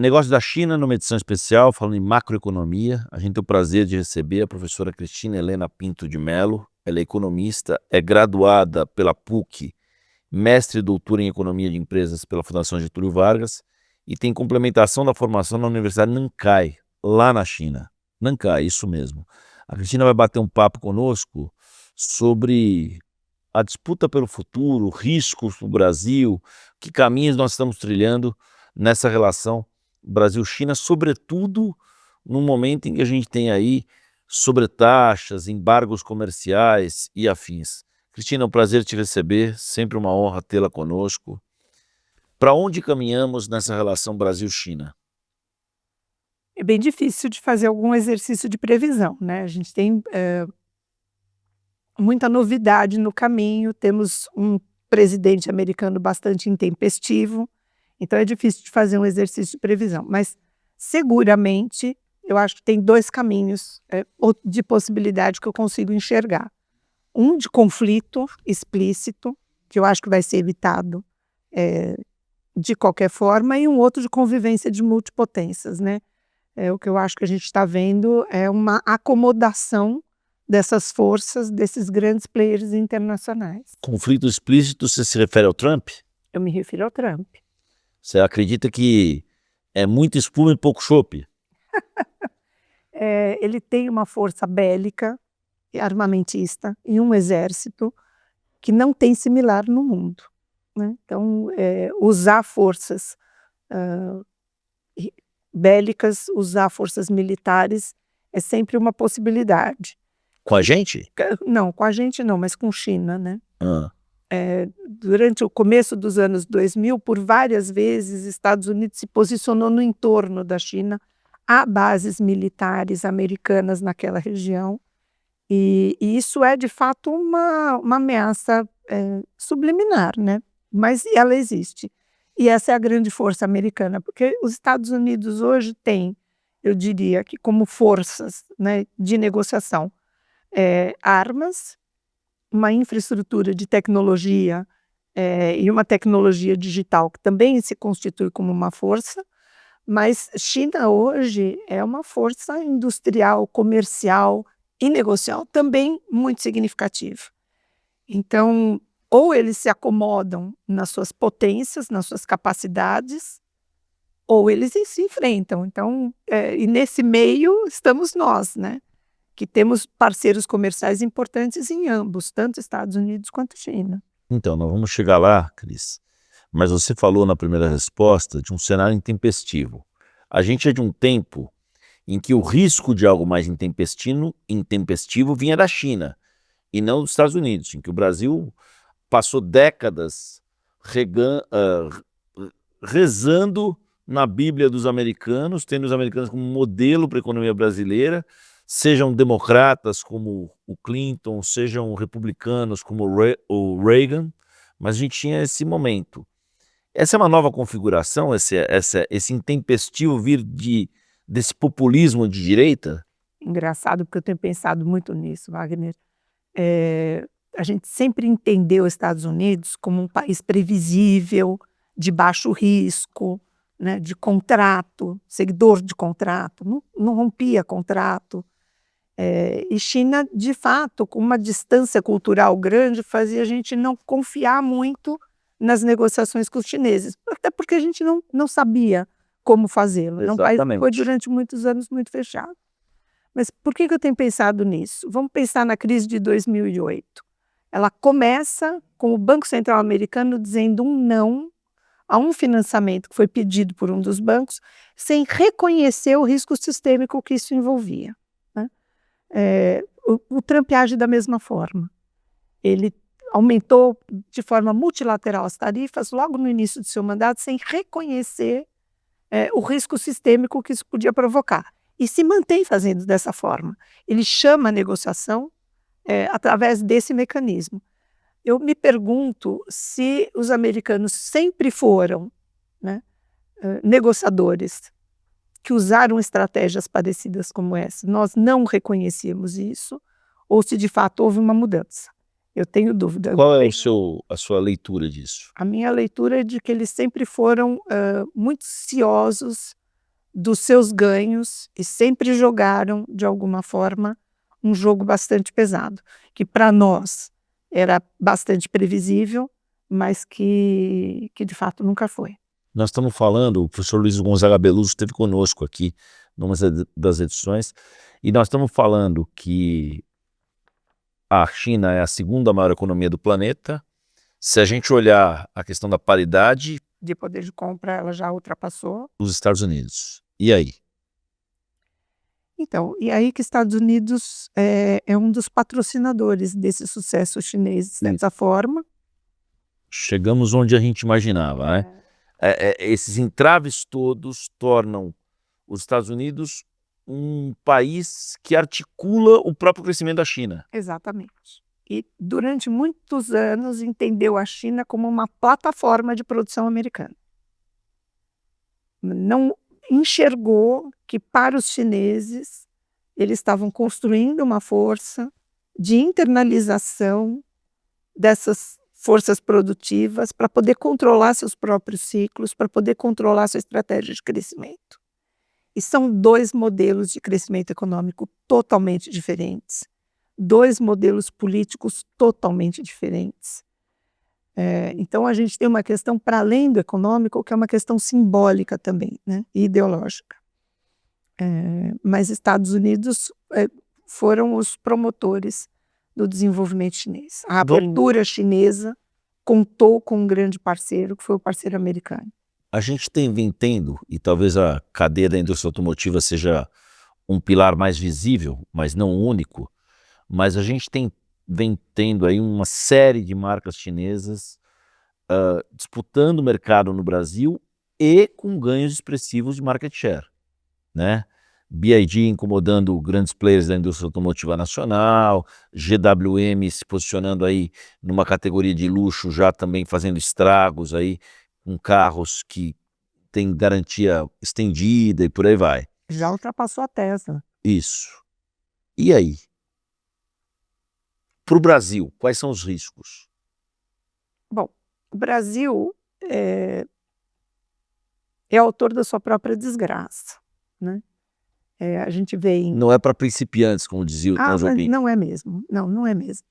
Negócio da China, numa edição especial, falando em macroeconomia. A gente tem o prazer de receber a professora Cristina Helena Pinto de Mello. Ela é economista, é graduada pela PUC, mestre e doutora em economia de empresas pela Fundação Getúlio Vargas e tem complementação da formação na Universidade Nankai, lá na China. Nankai, isso mesmo. A Cristina vai bater um papo conosco sobre a disputa pelo futuro, riscos para o Brasil, que caminhos nós estamos trilhando nessa relação Brasil-China, sobretudo no momento em que a gente tem aí sobretaxas, embargos comerciais e afins. Cristina, é um prazer te receber, sempre uma honra tê-la conosco. Para onde caminhamos nessa relação Brasil-China? É bem difícil de fazer algum exercício de previsão, né? A gente tem muita novidade no caminho, temos um presidente americano bastante intempestivo, então é difícil de fazer um exercício de previsão. Mas, seguramente, eu acho que tem dois caminhos de possibilidade que eu consigo enxergar. Um de conflito explícito, que eu acho que vai ser evitado de qualquer forma, e um outro de convivência de multipotências, né? O que eu acho que a gente está vendo é uma acomodação dessas forças, desses grandes players internacionais. Conflito explícito, você se refere ao Trump? Eu me refiro ao Trump. Você acredita que é muita espuma e pouco chope? Ele tem uma força bélica, armamentista, e um exército que não tem similar no mundo, né? Então, usar forças bélicas, usar forças militares é sempre uma possibilidade. Com a gente? Não, com a gente não, mas com China, né? Ah. Durante o começo dos anos 2000, por várias vezes, Estados Unidos se posicionou no entorno da China, há bases militares americanas naquela região, e isso é, de fato, uma ameaça subliminar, né? Mas ela existe. E essa é a grande força americana, porque os Estados Unidos hoje têm, eu diria que como forças, né, de negociação, armas, uma infraestrutura de tecnologia e uma tecnologia digital que também se constitui como uma força, mas China hoje é uma força industrial, comercial e negocial também muito significativa. Então, ou eles se acomodam nas suas potências, nas suas capacidades, ou eles se enfrentam. Então, e nesse meio estamos nós, né? Que temos parceiros comerciais importantes em ambos, tanto Estados Unidos quanto China. Então, nós vamos chegar lá, Cris, mas você falou na primeira resposta de um cenário intempestivo. A gente é de um tempo em que o risco de algo mais intempestivo vinha da China e não dos Estados Unidos, em que o Brasil passou décadas rezando na Bíblia dos americanos, tendo os americanos como modelo para a economia brasileira, sejam democratas como o Clinton, sejam republicanos como o Reagan, mas a gente tinha esse momento. Essa é uma nova configuração, esse intempestivo vir desse populismo de direita? Engraçado, porque eu tenho pensado muito nisso, Wagner. A gente sempre entendeu os Estados Unidos como um país previsível, de baixo risco, né, de contrato, seguidor de contrato, não rompia contrato. E China, de fato, com uma distância cultural grande, fazia a gente não confiar muito nas negociações com os chineses, até porque a gente não sabia como fazê-lo. É um país que foi durante muitos anos muito fechado. Mas por que eu tenho pensado nisso? Vamos pensar na crise de 2008. Ela começa com o Banco Central americano dizendo um não a um financiamento que foi pedido por um dos bancos, sem reconhecer o risco sistêmico que isso envolvia, né? O Trump age da mesma forma. Ele aumentou de forma multilateral as tarifas logo no início do seu mandato, sem reconhecer o risco sistêmico que isso podia provocar. E se mantém fazendo dessa forma. Ele chama a negociação através desse mecanismo. Eu me pergunto se os americanos sempre foram, né, negociadores que usaram estratégias parecidas como essa. Nós não reconhecíamos isso, ou se de fato houve uma mudança. Eu tenho dúvida. Qual é a sua leitura disso? A minha leitura é de que eles sempre foram muito ciosos dos seus ganhos e sempre jogaram, de alguma forma, um jogo bastante pesado, que para nós era bastante previsível, mas que de fato nunca foi. Nós estamos falando, o professor Luiz Gonzaga Beluso esteve conosco aqui numa das edições, e nós estamos falando que a China é a segunda maior economia do planeta. Se a gente olhar a questão da paridade, De poder de compra, ela já ultrapassou. os Estados Unidos. E aí? Então, e aí que Estados Unidos é um dos patrocinadores desse sucesso chinês, de certa forma. Chegamos onde a gente imaginava, né? Esses entraves todos tornam os Estados Unidos um país que articula o próprio crescimento da China. Exatamente. E durante muitos anos entendeu a China como uma plataforma de produção americana. Não enxergou que para os chineses eles estavam construindo uma força de internalização dessas forças produtivas para poder controlar seus próprios ciclos, para poder controlar sua estratégia de crescimento. E são dois modelos de crescimento econômico totalmente diferentes, dois modelos políticos totalmente diferentes. Então, a gente tem uma questão para além do econômico, que é uma questão simbólica também, né, e ideológica. Mas Estados Unidos foram os promotores do desenvolvimento chinês. A abertura chinesa contou com um grande parceiro, que foi o parceiro americano. A gente vem tendo, e talvez a cadeia da indústria automotiva seja um pilar mais visível, mas não único, mas a gente vem tendo aí uma série de marcas chinesas disputando o mercado no Brasil e com ganhos expressivos de market share, né? BYD incomodando grandes players da indústria automotiva nacional, GWM se posicionando aí numa categoria de luxo, já também fazendo estragos aí com carros que têm garantia estendida e por aí vai. Já ultrapassou a Tesla. Isso. E aí? Para o Brasil, quais são os riscos? Bom, o Brasil é autor da sua própria desgraça, né? A gente vê em... Não é para principiantes, como dizia o Tom Jobim. Não é mesmo. Não é mesmo.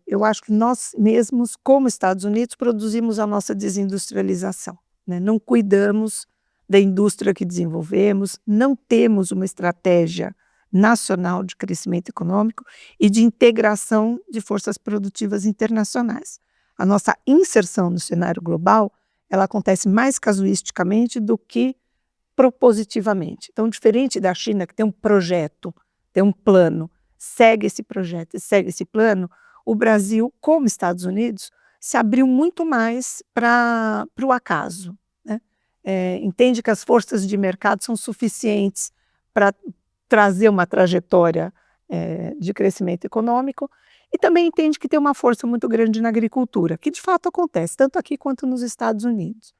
Eu acho que nós mesmos, como Estados Unidos, produzimos a nossa desindustrialização, né? Não cuidamos da indústria que desenvolvemos, não temos uma estratégia nacional de crescimento econômico e de integração de forças produtivas internacionais. A nossa inserção no cenário global, ela acontece mais casuisticamente do que propositivamente. Então, diferente da China, que tem um projeto, tem um plano, segue esse projeto e segue esse plano, o Brasil, como Estados Unidos, se abriu muito mais para o acaso, né? Entende que as forças de mercado são suficientes para trazer uma trajetória de crescimento econômico e também entende que tem uma força muito grande na agricultura, que de fato acontece, tanto aqui quanto nos Estados Unidos.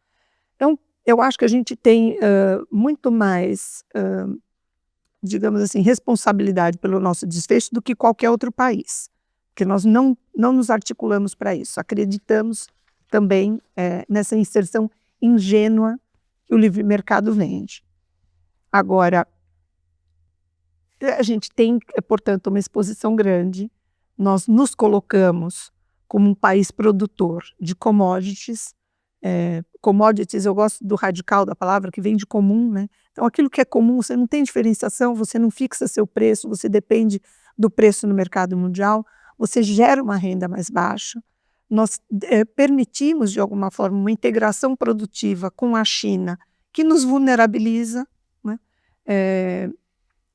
Então, eu acho que a gente tem muito mais, digamos assim, responsabilidade pelo nosso desfecho do que qualquer outro país, porque nós não nos articulamos para isso, acreditamos também nessa inserção ingênua que o livre mercado vende. Agora, a gente tem, portanto, uma exposição grande, nós nos colocamos como um país produtor de commodities. Commodities, eu gosto do radical da palavra, que vem de comum, né? Então, aquilo que é comum, você não tem diferenciação, você não fixa seu preço, você depende do preço no mercado mundial, você gera uma renda mais baixa. Nós permitimos, de alguma forma, uma integração produtiva com a China, que nos vulnerabiliza, né?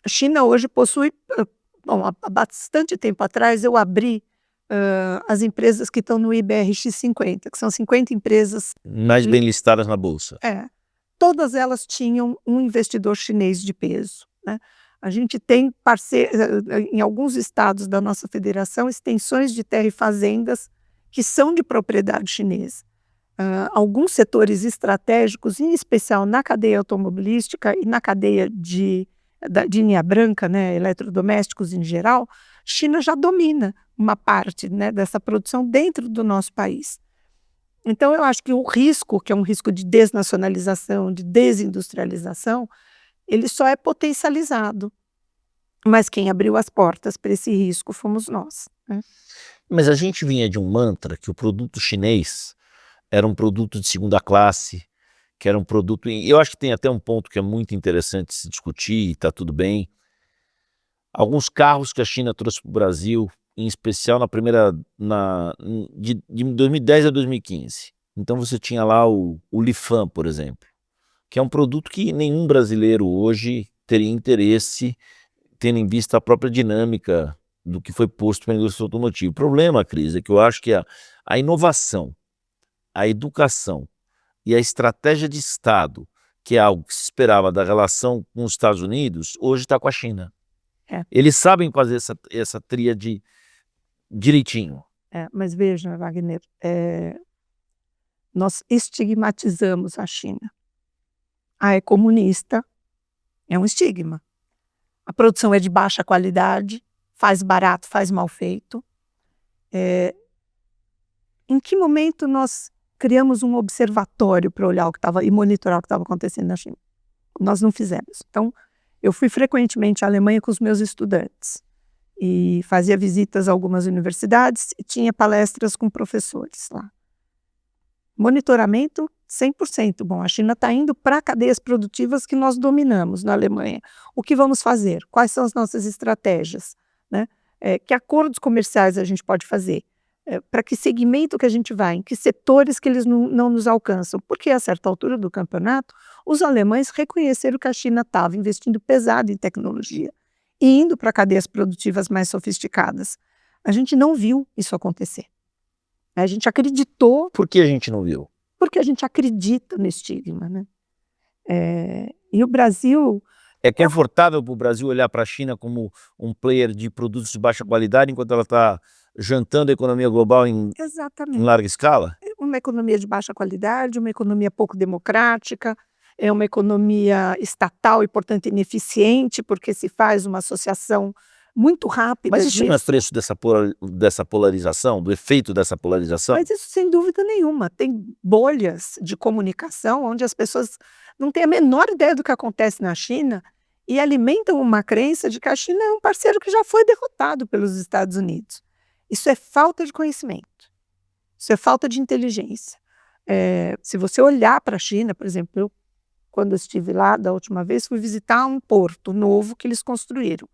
A China hoje possui, bom, há bastante tempo atrás eu abri as empresas que estão no IBRX 50, que são 50 empresas... Mais bem listadas na Bolsa. Todas elas tinham um investidor chinês de peso, né? A gente tem em alguns estados da nossa federação, extensões de terra e fazendas que são de propriedade chinesa. Alguns setores estratégicos, em especial na cadeia automobilística e na cadeia de linha branca, né, eletrodomésticos em geral, China já domina uma parte, né, dessa produção dentro do nosso país. Então, eu acho que o risco, que é um risco de desnacionalização, de desindustrialização, ele só é potencializado. Mas quem abriu as portas para esse risco fomos nós, né? Mas a gente vinha de um mantra que o produto chinês era um produto de segunda classe, que era um produto... Eu acho que tem até um ponto que é muito interessante se discutir, e está tudo bem. Alguns carros que a China trouxe para o Brasil, em especial de 2010 a 2015. Então você tinha lá o Lifan, por exemplo, que é um produto que nenhum brasileiro hoje teria interesse, tendo em vista a própria dinâmica do que foi posto para a indústria automotiva. O problema, Cris, é que eu acho que a inovação, a educação e a estratégia de Estado, que é algo que se esperava da relação com os Estados Unidos, hoje está com a China. É. Eles sabem fazer essa tríade direitinho. Mas veja, Wagner, nós estigmatizamos a China. É comunista, é um estigma. A produção é de baixa qualidade, faz barato, faz mal feito. Em que momento nós criamos um observatório para olhar o que estava e monitorar o que estava acontecendo na China? Nós não fizemos. Então, eu fui frequentemente à Alemanha com os meus estudantes e fazia visitas a algumas universidades e tinha palestras com professores lá. Monitoramento 100%. Bom, a China está indo para cadeias produtivas que nós dominamos na Alemanha. O que vamos fazer? Quais são as nossas estratégias, né? Que acordos comerciais a gente pode fazer? Para que segmento que a gente vai? Em que setores que eles não nos alcançam? Porque a certa altura do campeonato, os alemães reconheceram que a China estava investindo pesado em tecnologia e indo para cadeias produtivas mais sofisticadas. A gente não viu isso acontecer. A gente acreditou. Por que a gente não viu? Porque a gente acredita no estigma, né? E o Brasil... É confortável para o Brasil olhar para a China como um player de produtos de baixa qualidade, enquanto ela está jantando a economia global em larga escala? É uma economia de baixa qualidade, uma economia pouco democrática, é uma economia estatal e, portanto, ineficiente, porque se faz uma associação muito rápida. Mas isso não é preço dessa polarização, do efeito dessa polarização? Mas isso sem dúvida nenhuma. Tem bolhas de comunicação onde as pessoas não têm a menor ideia do que acontece na China e alimentam uma crença de que a China é um parceiro que já foi derrotado pelos Estados Unidos. Isso é falta de conhecimento. Isso é falta de inteligência. Se você olhar para a China, por exemplo, eu, quando eu estive lá da última vez, fui visitar um porto novo que eles construíram.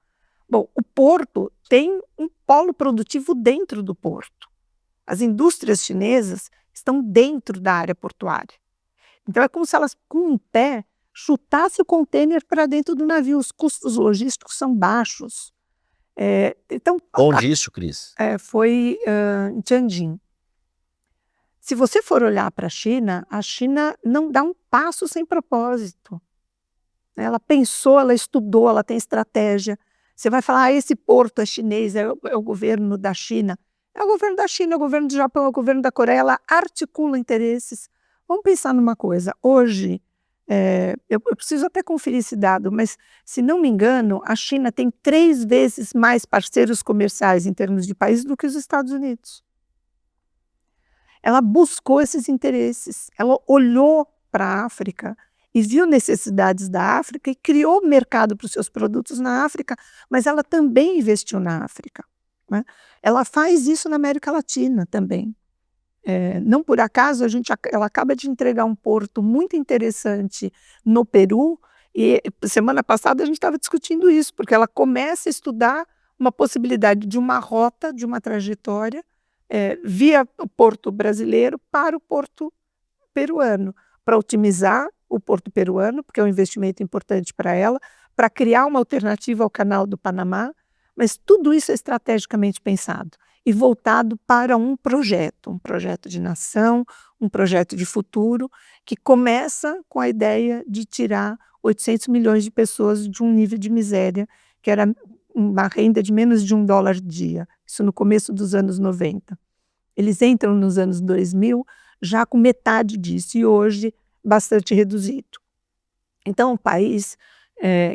Bom, o porto tem um polo produtivo dentro do porto. As indústrias chinesas estão dentro da área portuária. Então é como se elas, com um pé, chutassem o contêiner para dentro do navio. Os custos logísticos são baixos. Então, onde isso, Cris? Foi em Tianjin. Se você for olhar para a China não dá um passo sem propósito. Ela pensou, ela estudou, ela tem estratégia. Você vai falar, esse porto é chinês, é o governo da China. É o governo da China, é o governo do Japão, é o governo da Coreia, ela articula interesses. Vamos pensar numa coisa, hoje, eu preciso até conferir esse dado, mas, se não me engano, a China tem 3 vezes mais parceiros comerciais em termos de país do que os Estados Unidos. Ela buscou esses interesses, ela olhou para a África e viu necessidades da África e criou mercado para os seus produtos na África, mas ela também investiu na África, né? Ela faz isso na América Latina também. Não por acaso, ela acaba de entregar um porto muito interessante no Peru, e semana passada a gente estava discutindo isso, porque ela começa a estudar uma possibilidade de uma rota, de uma trajetória, via o porto brasileiro para o porto peruano, para otimizar o porto peruano, porque é um investimento importante para ela, para criar uma alternativa ao Canal do Panamá, mas tudo isso é estrategicamente pensado e voltado para um projeto de nação, um projeto de futuro, que começa com a ideia de tirar 800 milhões de pessoas de um nível de miséria, que era uma renda de menos de $1 dia, isso no começo dos anos 90. Eles entram nos anos 2000 já com metade disso, e hoje bastante reduzido. Então, um país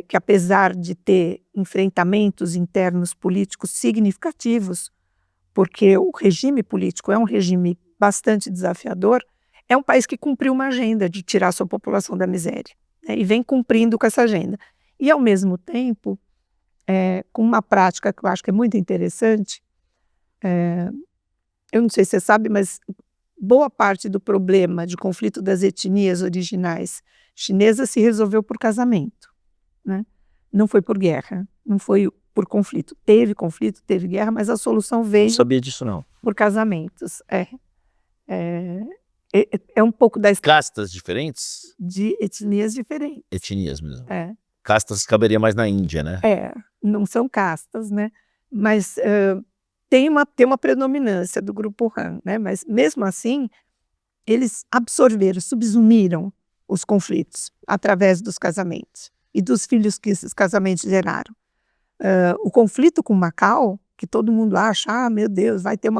que, apesar de ter enfrentamentos internos políticos significativos, porque o regime político é um regime bastante desafiador, é um país que cumpriu uma agenda de tirar sua população da miséria, né, e vem cumprindo com essa agenda. E, ao mesmo tempo, com uma prática que eu acho que é muito interessante, eu não sei se você sabe, mas boa parte do problema de conflito das etnias originais chinesas se resolveu por casamento, né? Não foi por guerra, não foi por conflito. Teve conflito, teve guerra, mas a solução Não veio sabia disso, não. por casamentos. É um pouco Castas diferentes? de etnias diferentes. Etnias mesmo. É. Castas caberia mais na Índia, né? Não são castas, né? Mas tem uma predominância do grupo Han, né? Mas mesmo assim, eles absorveram, subsumiram os conflitos através dos casamentos e dos filhos que esses casamentos geraram. O conflito com Macau, que todo mundo acha, meu Deus, vai ter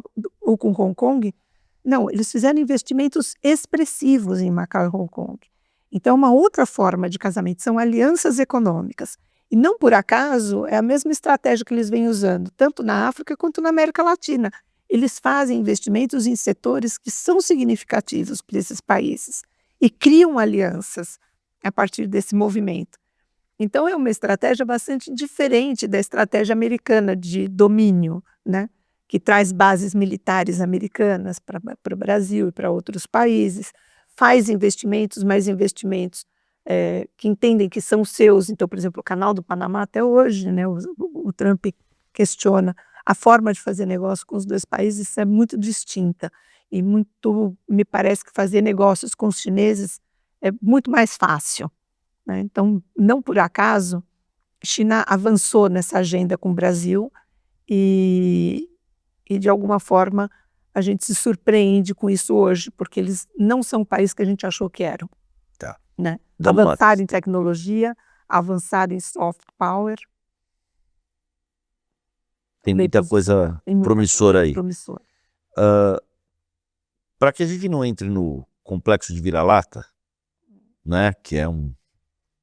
ou com Hong Kong, não, eles fizeram investimentos expressivos em Macau e Hong Kong. Então, uma outra forma de casamento são alianças econômicas. E não por acaso é a mesma estratégia que eles vêm usando, tanto na África quanto na América Latina. Eles fazem investimentos em setores que são significativos para esses países e criam alianças a partir desse movimento. Então, é uma estratégia bastante diferente da estratégia americana de domínio, né? Que traz bases militares americanas para o Brasil e para outros países, faz investimentos, mais investimentos que entendem que são seus. Então, por exemplo, o Canal do Panamá até hoje, né, o Trump questiona a forma de fazer negócio com os dois países é muito distinta e muito, me parece que fazer negócios com os chineses é muito mais fácil, né? Então, não por acaso, China avançou nessa agenda com o Brasil e de alguma forma a gente se surpreende com isso hoje, porque eles não são o país que a gente achou que eram. Tá. Né? Avançar em tecnologia, avançar em soft power. Tem muita coisa promissora aí. Para que a gente não entre no complexo de vira-lata, né, que é um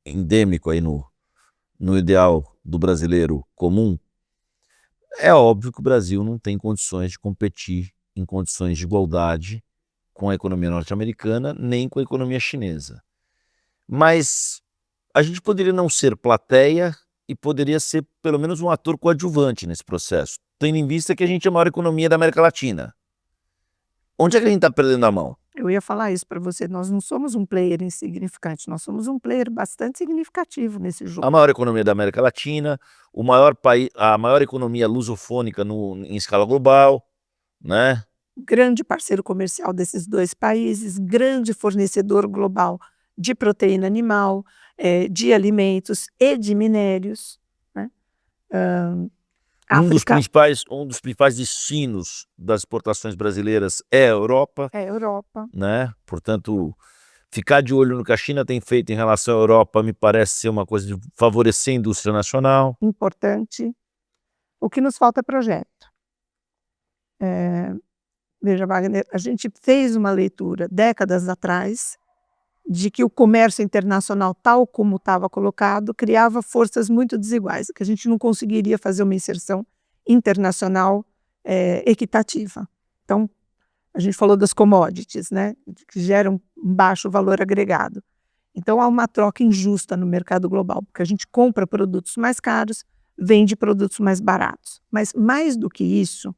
endêmico aí no ideal do brasileiro comum, é óbvio que o Brasil não tem condições de competir em condições de igualdade com a economia norte-americana, nem com a economia chinesa. Mas a gente poderia não ser plateia e poderia ser pelo menos um ator coadjuvante nesse processo, tendo em vista que a gente é a maior economia da América Latina. Onde é que a gente está perdendo a mão? Eu ia falar isso para você, nós não somos um player insignificante, nós somos um player bastante significativo nesse jogo. A maior economia da América Latina, o maior país, a maior economia lusofônica em escala global, né? Grande parceiro comercial desses dois países, grande fornecedor global de proteína animal, de alimentos e de minérios, né? Um dos principais destinos das exportações brasileiras é a Europa. É a Europa. Né? Portanto, ficar de olho no que a China tem feito em relação à Europa me parece ser uma coisa de favorecer a indústria nacional. Importante. O que nos falta é projeto. Veja, Wagner, a gente fez uma leitura décadas atrás de que o comércio internacional, tal como estava colocado, criava forças muito desiguais, que a gente não conseguiria fazer uma inserção internacional equitativa. Então, a gente falou das commodities, né, que geram um baixo valor agregado. Então, há uma troca injusta no mercado global, porque a gente compra produtos mais caros, vende produtos mais baratos. Mas, mais do que isso,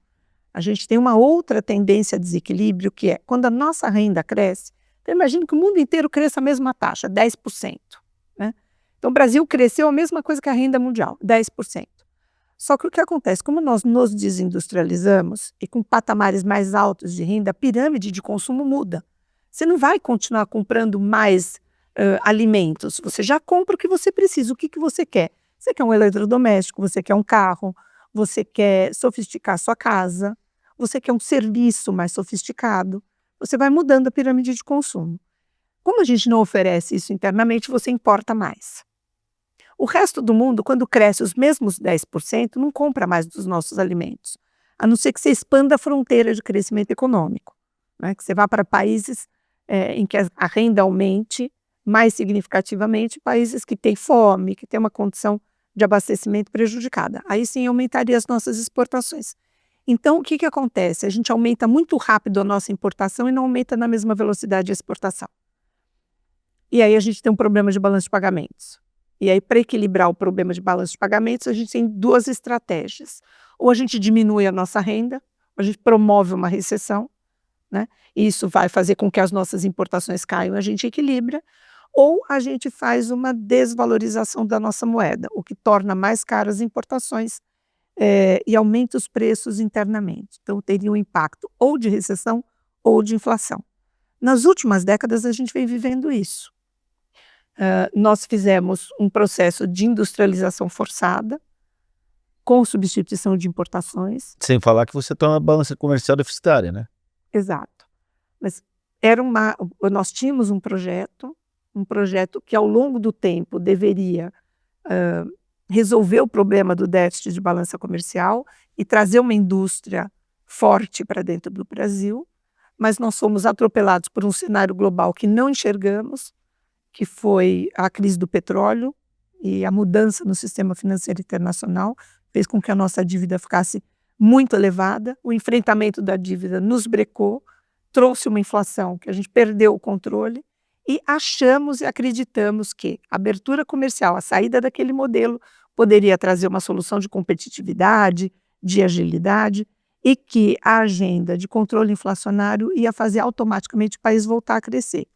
a gente tem uma outra tendência a desequilíbrio, que é quando a nossa renda cresce. Então, imagine que o mundo inteiro cresça a mesma taxa, 10%. Né? Então, o Brasil cresceu a mesma coisa que a renda mundial, 10%. Só que o que acontece, como nós nos desindustrializamos e com patamares mais altos de renda, a pirâmide de consumo muda. Você não vai continuar comprando mais alimentos, você já compra o que você precisa, o que você quer. Você quer um eletrodoméstico, você quer um carro, você quer sofisticar a sua casa, você quer um serviço mais sofisticado. Você vai mudando a pirâmide de consumo. Como a gente não oferece isso internamente, você importa mais. O resto do mundo, quando cresce os mesmos 10%, não compra mais dos nossos alimentos, a não ser que você expanda a fronteira de crescimento econômico, né? Que você vá para países em que a renda aumente mais significativamente, países que têm fome, que têm uma condição de abastecimento prejudicada. Aí sim aumentaria as nossas exportações. Então, o que que acontece? A gente aumenta muito rápido a nossa importação e não aumenta na mesma velocidade a exportação. E aí a gente tem um problema de balanço de pagamentos. E aí, para equilibrar o problema de balanço de pagamentos, a gente tem duas estratégias. Ou a gente diminui a nossa renda, ou a gente promove uma recessão, né? E isso vai fazer com que as nossas importações caiam, a gente equilibra, ou a gente faz uma desvalorização da nossa moeda, o que torna mais caras as importações e aumenta os preços internamente. Então, teria um impacto ou de recessão ou de inflação. Nas últimas décadas, a gente vem vivendo isso. Nós fizemos um processo de industrialização forçada, com substituição de importações. Sem falar que você está na balança comercial deficitária, né? Exato. Mas nós tínhamos um projeto que ao longo do tempo deveria resolver o problema do déficit de balança comercial e trazer uma indústria forte para dentro do Brasil, mas nós fomos atropelados por um cenário global que não enxergamos, que foi a crise do petróleo e a mudança no sistema financeiro internacional, fez com que a nossa dívida ficasse muito elevada, o enfrentamento da dívida nos brecou, trouxe uma inflação que a gente perdeu o controle e achamos e acreditamos que a abertura comercial, a saída daquele modelo, poderia trazer uma solução de competitividade, de agilidade e que a agenda de controle inflacionário ia fazer automaticamente o país voltar a crescer.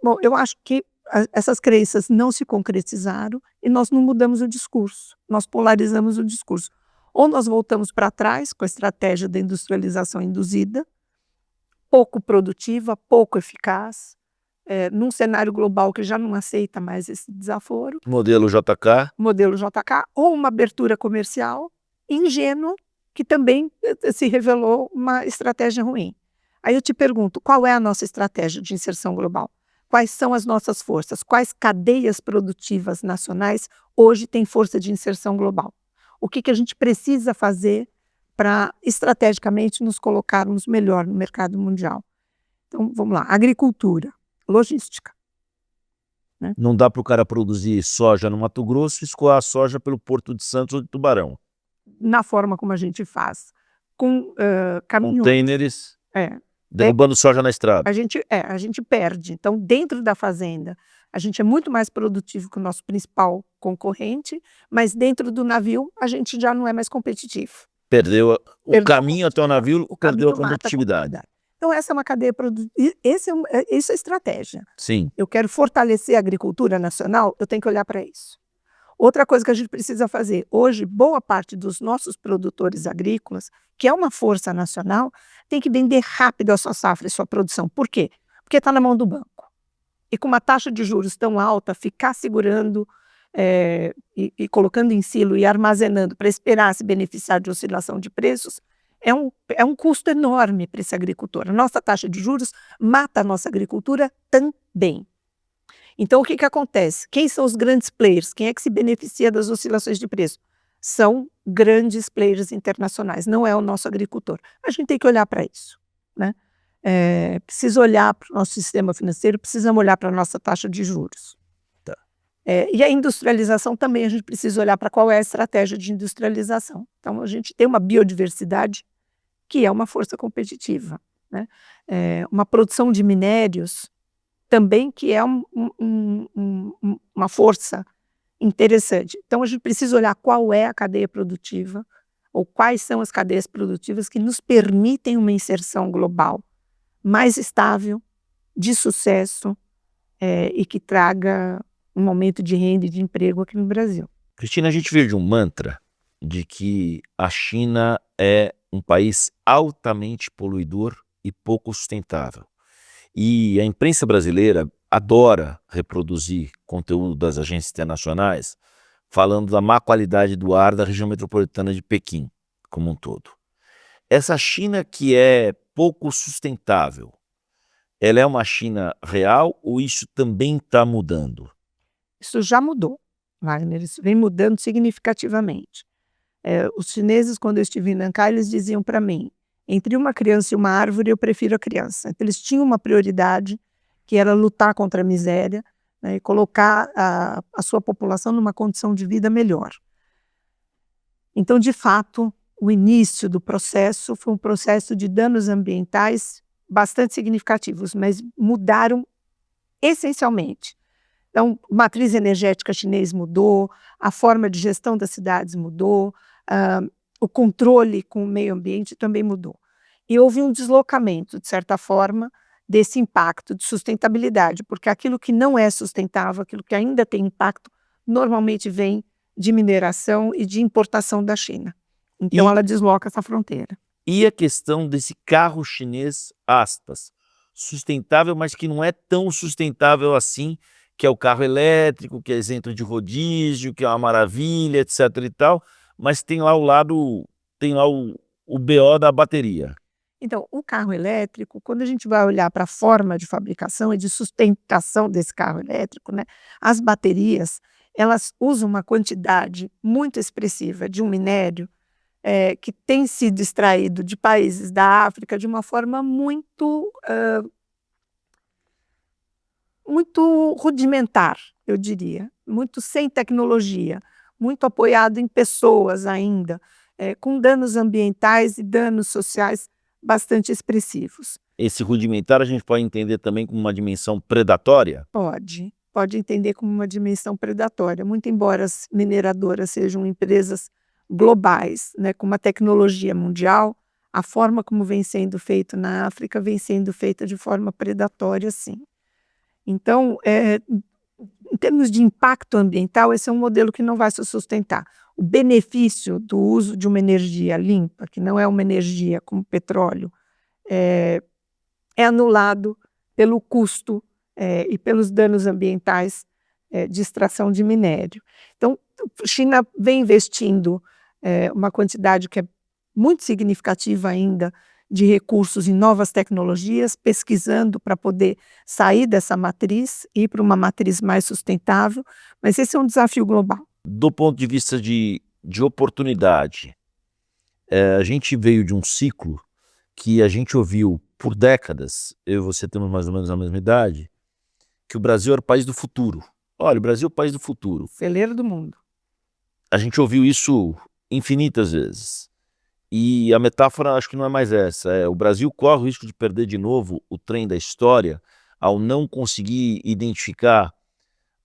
Bom, eu acho que essas crenças não se concretizaram e nós não mudamos o discurso, nós polarizamos o discurso. Ou nós voltamos para trás com a estratégia da industrialização induzida, pouco produtiva, pouco eficaz, num cenário global que já não aceita mais esse desaforo. Modelo JK. Modelo JK, ou uma abertura comercial ingênua, que também se revelou uma estratégia ruim. Aí eu te pergunto, qual é a nossa estratégia de inserção global? Quais são as nossas forças? Quais cadeias produtivas nacionais hoje têm força de inserção global? O que a gente precisa fazer para, estrategicamente, nos colocarmos melhor no mercado mundial? Então, vamos lá. Agricultura, logística. Né? Não dá para o cara produzir soja no Mato Grosso e escoar a soja pelo Porto de Santos ou de Tubarão. Na forma como a gente faz, com caminhões. Containers, derrubando soja na estrada. A gente perde. Então, dentro da fazenda, a gente é muito mais produtivo que o nosso principal concorrente, mas dentro do navio, a gente já não é mais competitivo. Perdeu o caminho até o navio, perdeu a competitividade. Então, essa é uma cadeia produtiva. Isso é estratégia. Sim. Eu quero fortalecer a agricultura nacional, eu tenho que olhar para isso. Outra coisa que a gente precisa fazer, hoje, boa parte dos nossos produtores agrícolas, que é uma força nacional, tem que vender rápido a sua safra e sua produção. Por quê? Porque está na mão do banco. E com uma taxa de juros tão alta, ficar segurando e colocando em silo e armazenando para esperar se beneficiar de oscilação de preços, é um custo enorme para esse agricultor. A nossa taxa de juros mata a nossa agricultura também. Então, o que acontece? Quem são os grandes players? Quem é que se beneficia das oscilações de preço? São grandes players internacionais, não é o nosso agricultor. A gente tem que olhar para isso. Né? Precisa olhar para o nosso sistema financeiro, precisamos olhar para a nossa taxa de juros. Tá. E a industrialização também, a gente precisa olhar para qual é a estratégia de industrialização. Então, a gente tem uma biodiversidade que é uma força competitiva. Né? Uma produção de minérios também que é uma força interessante. Então, a gente precisa olhar qual é a cadeia produtiva ou quais são as cadeias produtivas que nos permitem uma inserção global mais estável, de sucesso e que traga um aumento de renda e de emprego aqui no Brasil. Cristina, a gente vive de um mantra de que a China é um país altamente poluidor e pouco sustentável. E a imprensa brasileira adora reproduzir conteúdo das agências internacionais falando da má qualidade do ar da região metropolitana de Pequim, como um todo. Essa China que é pouco sustentável, ela é uma China real ou isso também está mudando? Isso já mudou, Wagner, isso vem mudando significativamente. Os chineses, quando eu estive em Nankai, eles diziam para mim, entre uma criança e uma árvore, eu prefiro a criança. Então, eles tinham uma prioridade, que era lutar contra a miséria, né, e colocar a sua população numa condição de vida melhor. Então, de fato, o início do processo foi um processo de danos ambientais bastante significativos, mas mudaram essencialmente. Então, a matriz energética chinesa mudou, a forma de gestão das cidades mudou, o controle com o meio ambiente também mudou. E houve um deslocamento, de certa forma, desse impacto de sustentabilidade, porque aquilo que não é sustentável, aquilo que ainda tem impacto, normalmente vem de mineração e de importação da China. Então, ela desloca essa fronteira. E a questão desse carro chinês, aspas, sustentável, mas que não é tão sustentável assim, que é o carro elétrico, que é isento de rodízio, que é uma maravilha, etc e tal, mas tem lá o lado, tem lá o BO da bateria. Então, o carro elétrico, quando a gente vai olhar para a forma de fabricação e de sustentação desse carro elétrico, né, as baterias, elas usam uma quantidade muito expressiva de um minério que tem sido extraído de países da África de uma forma muito rudimentar, eu diria, muito sem tecnologia, muito apoiado em pessoas ainda, com danos ambientais e danos sociais bastante expressivos. Esse rudimentar a gente pode entender também como uma dimensão predatória? Pode entender como uma dimensão predatória, muito embora as mineradoras sejam empresas globais, né, com uma tecnologia mundial, a forma como vem sendo feito na África vem sendo feita de forma predatória, sim. Então, em termos de impacto ambiental, esse é um modelo que não vai se sustentar. O benefício do uso de uma energia limpa, que não é uma energia como petróleo, é anulado pelo custo e pelos danos ambientais de extração de minério. Então, a China vem investindo uma quantidade que é muito significativa ainda de recursos em novas tecnologias, pesquisando para poder sair dessa matriz e ir para uma matriz mais sustentável, mas esse é um desafio global. Do ponto de vista de oportunidade, a gente veio de um ciclo que a gente ouviu por décadas, eu e você temos mais ou menos a mesma idade, que o Brasil era o país do futuro. Olha, o Brasil é o país do futuro. Celeiro do mundo. A gente ouviu isso infinitas vezes. E a metáfora acho que não é mais essa. O Brasil corre o risco de perder de novo o trem da história ao não conseguir identificar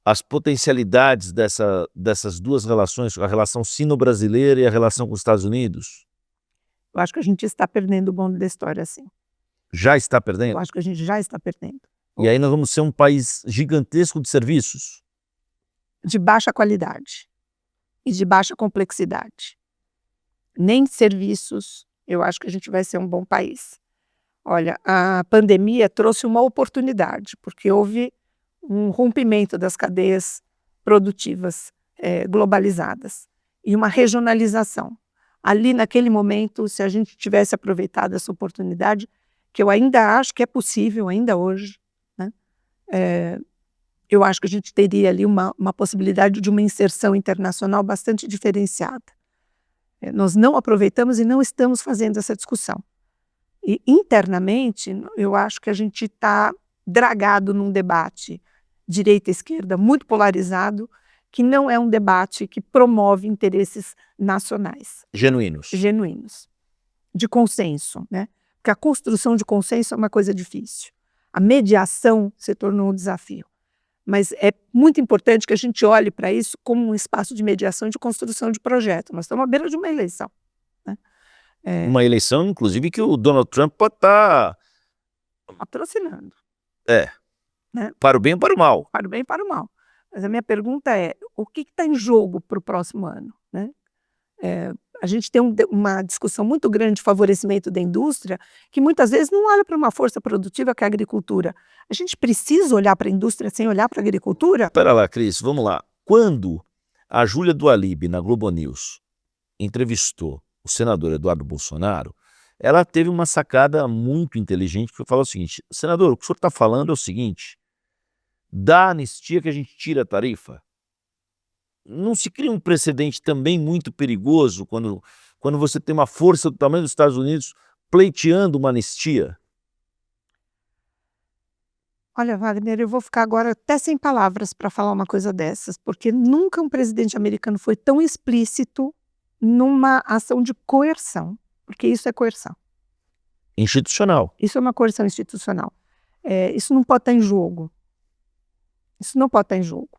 as potencialidades dessas duas relações, a relação sino-brasileira e a relação com os Estados Unidos. Eu acho que a gente está perdendo o bonde da história, sim. Já está Eu perdendo? acho que a gente já está perdendo. E aí nós vamos ser um país gigantesco de serviços? De baixa qualidade e de baixa complexidade. Nem serviços, eu acho que a gente vai ser um bom país. Olha, a pandemia trouxe uma oportunidade, porque houve um rompimento das cadeias produtivas globalizadas e uma regionalização. Ali, naquele momento, se a gente tivesse aproveitado essa oportunidade, que eu ainda acho que é possível, ainda hoje, né? Eu acho que a gente teria ali uma possibilidade de uma inserção internacional bastante diferenciada. Nós não aproveitamos e não estamos fazendo essa discussão. E internamente, eu acho que a gente está dragado num debate direita-esquerda muito polarizado, que não é um debate que promove interesses nacionais. Genuínos. De consenso, né? Porque a construção de consenso é uma coisa difícil. A mediação se tornou um desafio. Mas é muito importante que a gente olhe para isso como um espaço de mediação e de construção de projeto. Nós estamos à beira de uma eleição, né? Uma eleição, inclusive, que o Donald Trump pode estar patrocinando. Né? Para o bem e para o mal. Para o bem e para o mal. Mas a minha pergunta é, o que está em jogo para o próximo ano, né? A gente tem uma discussão muito grande de favorecimento da indústria, que muitas vezes não olha para uma força produtiva que é a agricultura. A gente precisa olhar para a indústria sem olhar para a agricultura? Espera lá, Cris, vamos lá. Quando a Júlia do Alibe, na Globo News, entrevistou o senador Eduardo Bolsonaro, ela teve uma sacada muito inteligente, que falou o seguinte: senador, o que o senhor está falando é o seguinte, da anistia que a gente tira a tarifa. Não se cria um precedente também muito perigoso quando você tem uma força do tamanho dos Estados Unidos pleiteando uma anistia? Olha, Wagner, eu vou ficar agora até sem palavras para falar uma coisa dessas, porque nunca um presidente americano foi tão explícito numa ação de coerção, porque isso é coerção. Institucional. Isso é uma coerção institucional. Isso não pode estar em jogo. Isso não pode estar em jogo.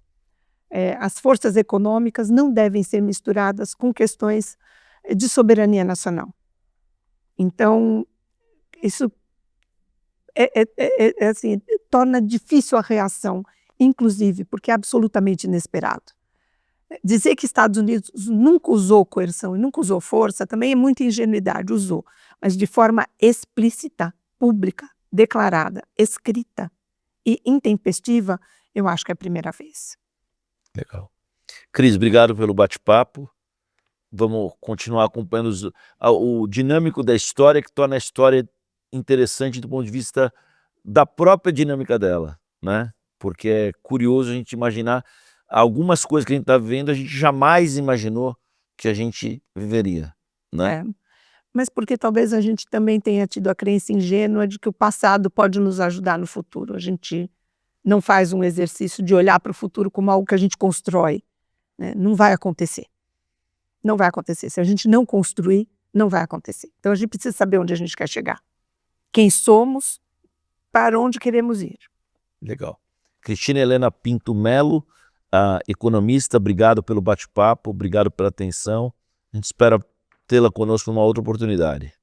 As forças econômicas não devem ser misturadas com questões de soberania nacional. Então, isso assim, torna difícil a reação, inclusive porque é absolutamente inesperado. Dizer que Estados Unidos nunca usou coerção e nunca usou força também é muita ingenuidade, usou, mas de forma explícita, pública, declarada, escrita e intempestiva, eu acho que é a primeira vez. Legal. Cris, obrigado pelo bate-papo. Vamos continuar acompanhando o dinâmico da história, que torna a história interessante do ponto de vista da própria dinâmica dela, né? Porque é curioso a gente imaginar algumas coisas que a gente está vivendo, a gente jamais imaginou que a gente viveria, né? Mas porque talvez a gente também tenha tido a crença ingênua de que o passado pode nos ajudar no futuro. A gente não faz um exercício de olhar para o futuro como algo que a gente constrói, né? Não vai acontecer. Não vai acontecer. Se a gente não construir, não vai acontecer. Então a gente precisa saber onde a gente quer chegar. Quem somos, para onde queremos ir. Legal. Cristina Helena Pinto Melo, economista, obrigado pelo bate-papo, obrigado pela atenção. A gente espera tê-la conosco numa outra oportunidade.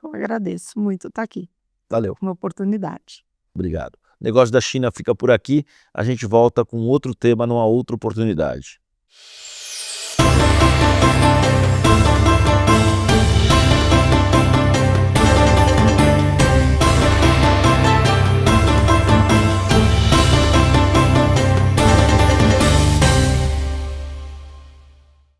Eu agradeço muito estar aqui. Valeu. Uma oportunidade. Obrigado. O Negócio da China fica por aqui. A gente volta com outro tema numa outra oportunidade.